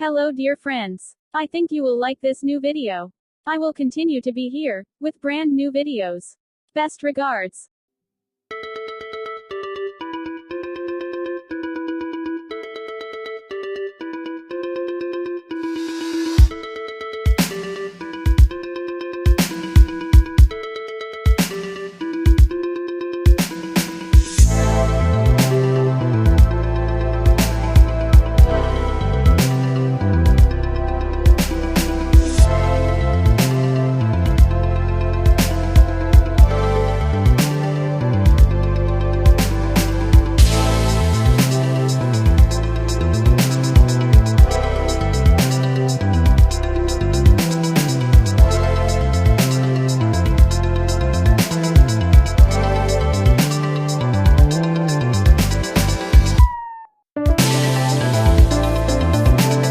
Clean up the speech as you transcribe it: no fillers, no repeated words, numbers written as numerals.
Hello dear friends. I think you will like this new video. I will continue to be here, with brand new videos. Best regards.